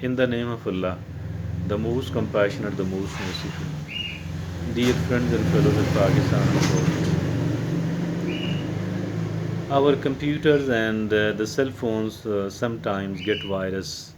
In the name of Allah, the most compassionate, the most merciful. Dear friends and fellows in Pakistan and abroad, our computers and the cell phones sometimes get virus,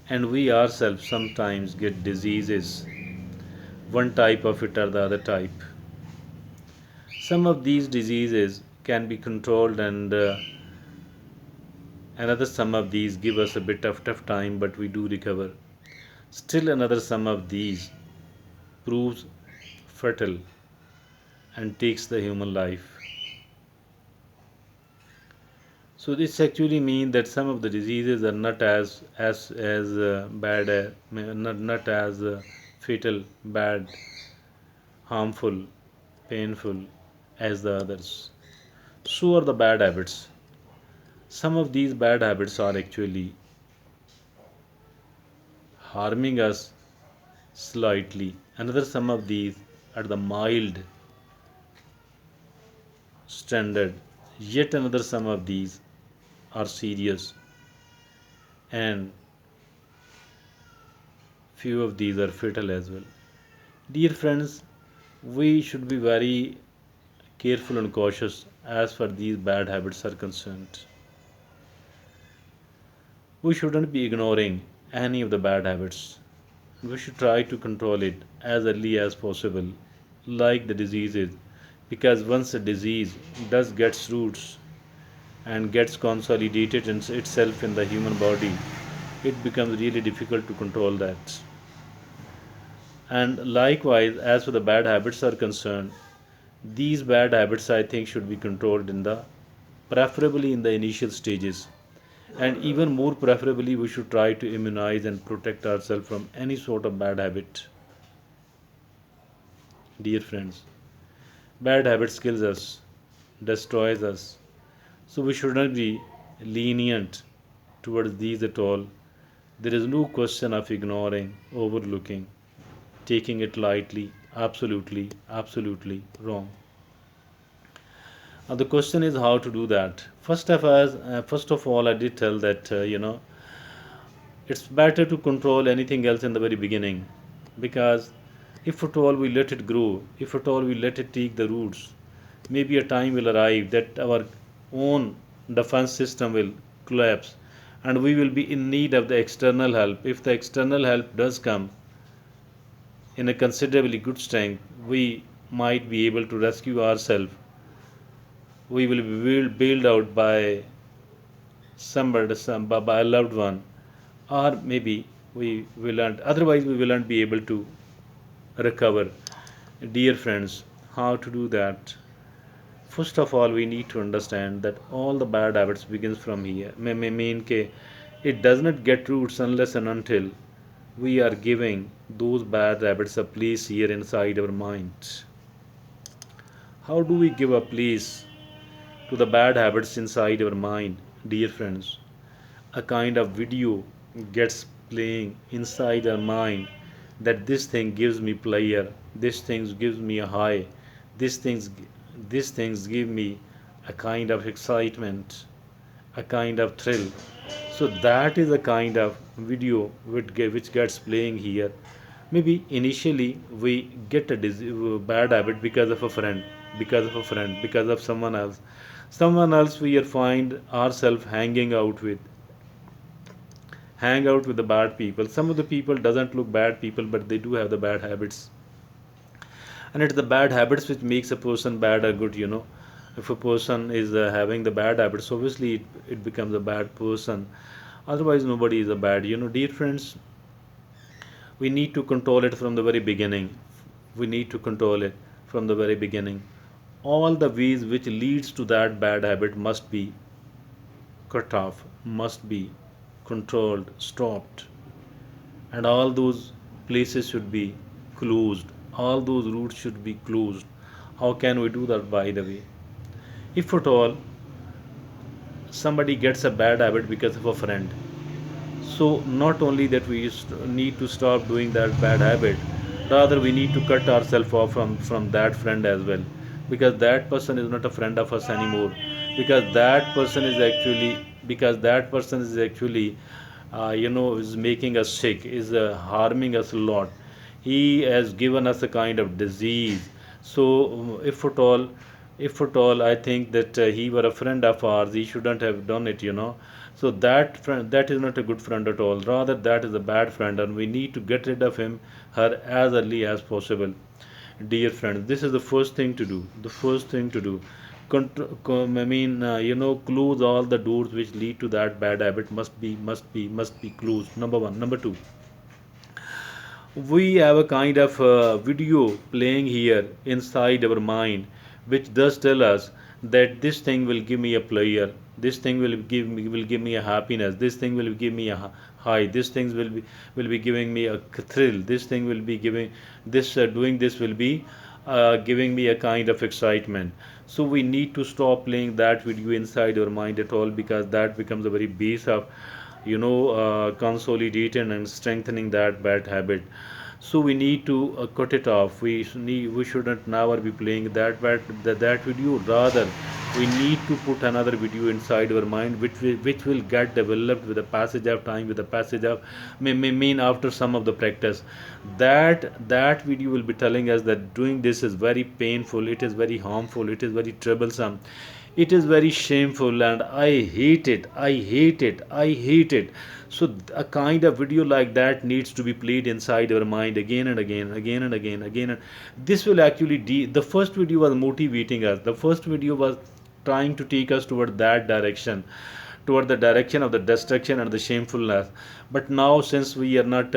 and we ourselves sometimes get diseases, one type of it or the other type. Some of these diseases can be controlled, and another some of these give us a bit of tough time, but we do recover. Still, another some of these proves fatal and takes the human life. So this actually means that some of the diseases are not as bad, not as fatal, bad, harmful, painful as the others. So are the bad habits. Some of these bad habits are actually harming us slightly. Another some of these are the mild standard. Yet another some of these are serious, and few of these are fatal as well. Dear friends, we should be very careful and cautious as far these bad habits are concerned. We shouldn't be ignoring any of the bad habits. We should try to control it as early as possible, like the diseases, because once a disease does gets roots and gets consolidated in itself in the human body, it becomes really difficult to control that. And likewise, as for the bad habits are concerned, these bad habits I think should be controlled in the preferably in the initial stages. And even more preferably, we should try to immunize and protect ourselves from any sort of bad habit. Dear friends, bad habits kills us, destroys us. So we should not be lenient towards these at all. There is no question of ignoring, overlooking, taking it lightly. Absolutely, absolutely wrong. The question is how to do that. First of all, I did tell that it's better to control anything else in the very beginning, because if at all we let it grow, if at all we let it take the roots, maybe a time will arrive that our own defense system will collapse, and we will be in need of the external help. If the external help does come in a considerably good strength, we might be able to rescue ourselves. We will be bailed out by somebody, by a loved one, or maybe we will not, otherwise we will not be able to recover. Dear friends, how to do that? First of all, we need to understand that all the bad habits begins from here. Mean ke it does not get roots unless and until we are giving those bad habits a place here inside our mind. How do we give a place to the bad habits inside our mind, dear friends? A kind of video gets playing inside our mind that this thing gives me pleasure, this thing gives me a high, this things these things give me a kind of excitement, a kind of thrill. So that is a kind of video which gets playing here. Maybe initially we get a bad habit because of a friend, because of someone else we are find ourselves hang out with the bad people. Some of the people doesn't look bad people, but they do have the bad habits, and it's the bad habits which makes a person bad or good. If a person is having the bad habits, obviously it becomes a bad person. Otherwise, nobody is a bad. Dear friends, we need to control it from the very beginning. We need to control it from the very beginning. All the ways which leads to that bad habit must be cut off, must be controlled, stopped, and all those places should be closed. All those routes should be closed. How can we do that, by the way? If at all somebody gets a bad habit because of a friend, so not only that we need to stop doing that bad habit, rather we need to cut ourselves off from that friend as well, because that person is not a friend of us anymore, because that person is actually is making us sick, is harming us a lot. He has given us a kind of disease. So, if at all, I think that he were a friend of ours, he shouldn't have done it. So that friend, that is not a good friend at all. Rather, that is a bad friend, and we need to get rid of him, her, as early as possible. Dear friends, this is the first thing to do. The first thing to do. Close all the doors which lead to that bad habit must be closed. Number one. Number two, we have a kind of video playing here inside our mind which does tell us that this thing will give me a pleasure, this thing will give me a happiness, this thing will give me a high, this things will be giving me a thrill, this thing will be giving this doing this will be giving me a kind of excitement. So we need to stop playing that video inside our mind at all, because that becomes a very base of consolidating and strengthening that bad habit. So we need to cut it off. We shouldn't never be playing that video. Rather, we need to put another video inside our mind, which will get developed with the passage of time, with the passage of mean after some of the practice. That video will be telling us that doing this is very painful, it is very harmful, it is very troublesome, it is very shameful, and I hate it, I hate it, I hate it. So a kind of video like that needs to be played inside our mind again and again, again and again, again. And this will actually the first video was motivating us, the first video was trying to take us toward that direction, toward the direction of the destruction and the shamefulness. But now, since we are not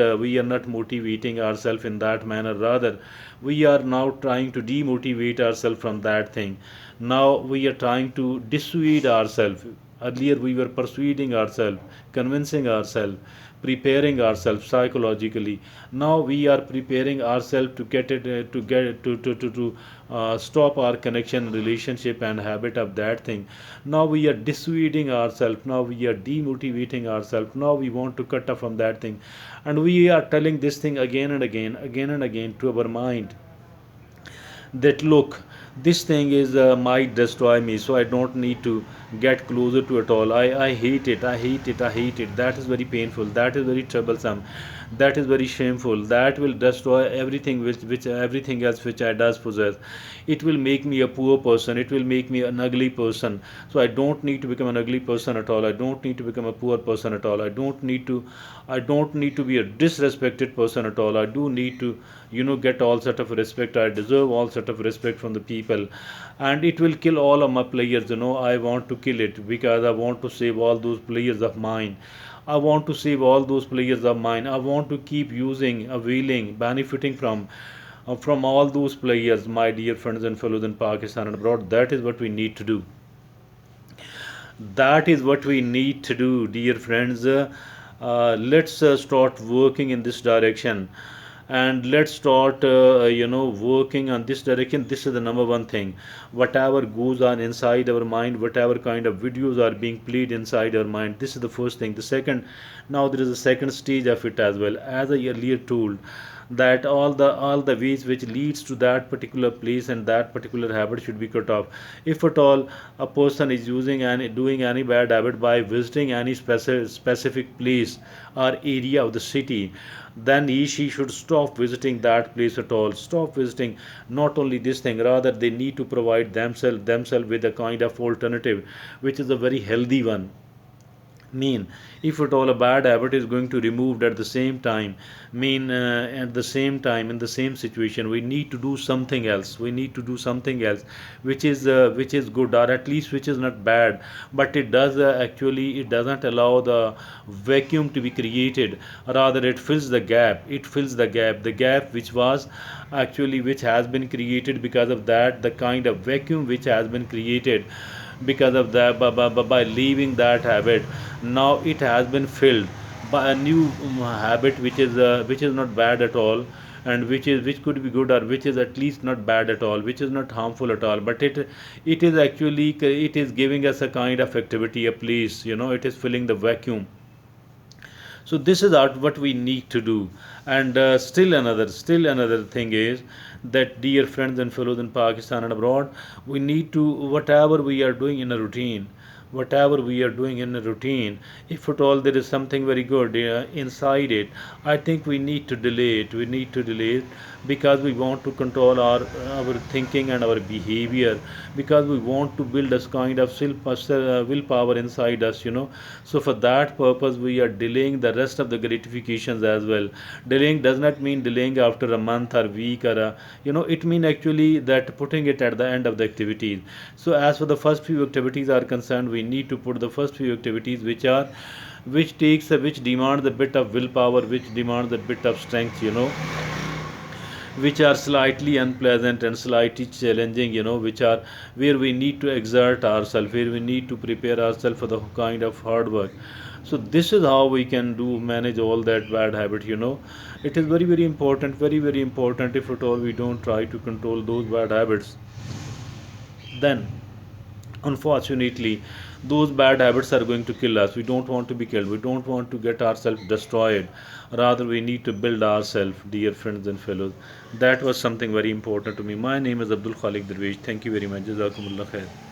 motivating ourselves in that manner, rather we are now trying to demotivate ourselves from that thing. Now we are trying to dissuade ourselves. Earlier we were persuading ourselves, convincing ourselves, preparing ourselves psychologically. Now we are preparing ourselves to get it to get to stop our connection, relationship, and habit of that thing. Now we are dissuading ourselves. Now we are demotivating ourselves. Now we want to cut off from that thing, and we are telling this thing again and again, again and again to our mind, that look, this thing is might destroy me, so I don't need to get closer to it all. I hate it, I hate it, I hate it. That is very painful, that is very troublesome, that is very shameful, that will destroy everything which everything else which I does possess. It will make me a poor person, it will make me an ugly person. So I don't need to become an ugly person at all, I don't need to become a poor person at all, I don't need to be a disrespected person at all. I do need to get all sort of respect. I deserve all sort of respect from the people. And it will kill all of my players. I want to kill it because I want to save all those players of mine. I want to save all those players of mine. I want to keep using, availing, benefiting from all those players, my dear friends and fellows in Pakistan and abroad. That is what we need to do. That is what we need to do, dear friends. Let's start working in this direction, and let's start working on this direction. This is the number one thing. Whatever goes on inside our mind, whatever kind of videos are being played inside our mind, this is the first thing. The second, now there is a second stage of it as well. As I earlier told, that all the ways which leads to that particular place and that particular habit should be cut off. If at all a person is using and doing any bad habit by visiting any specific place or area of the city, then she should stop visiting that place at all. Stop visiting. Not only this thing, rather they need to provide themselves with a kind of alternative which is a very healthy one. Mean, if at all a bad habit is going to removed at the same time, at the same time, in the same situation, we need to do something else. We need to do something else which is good, or at least which is not bad, but it does actually it doesn't allow the vacuum to be created. Rather it fills the gap, the gap which was actually which has been created because of that, the kind of vacuum which has been created because of that, by leaving that habit. Now it has been filled by a new habit which is not bad at all, and which could be good, or which is at least not bad at all, which is not harmful at all, but it is actually it is giving us a kind of activity, a place, it is filling the vacuum. So this is what we need to do. And still another thing is that, dear friends and fellows in Pakistan and abroad, we need to, whatever we are doing in a routine, whatever we are doing in a routine, if at all there is something very good inside it, I think we need to delay it. We need to delay it because we want to control our thinking and our behavior, because we want to build a kind of willpower inside us, you know. So for that purpose we are delaying the rest of the gratifications as well. Delaying does not mean delaying after a month or week or a, you know, it mean actually that putting it at the end of the activities. So as for the first few activities are concerned, we need to put the first few activities which demands a bit of willpower, which demands a bit of strength, you know, which are slightly unpleasant and slightly challenging, you know, which are where we need to exert ourselves, where we need to prepare ourselves for the kind of hard work. So this is how we can do manage all that bad habit, you know. It is very very important, very very important. If at all we don't try to control those bad habits, then unfortunately those bad habits are going to kill us. We don't want to be killed, we don't want to get ourselves destroyed, rather we need to build ourselves, dear friends and fellows. That was something very important to me. My name is Abdul Khaliq Darwish. Thank you very much. Jazakumullah khair.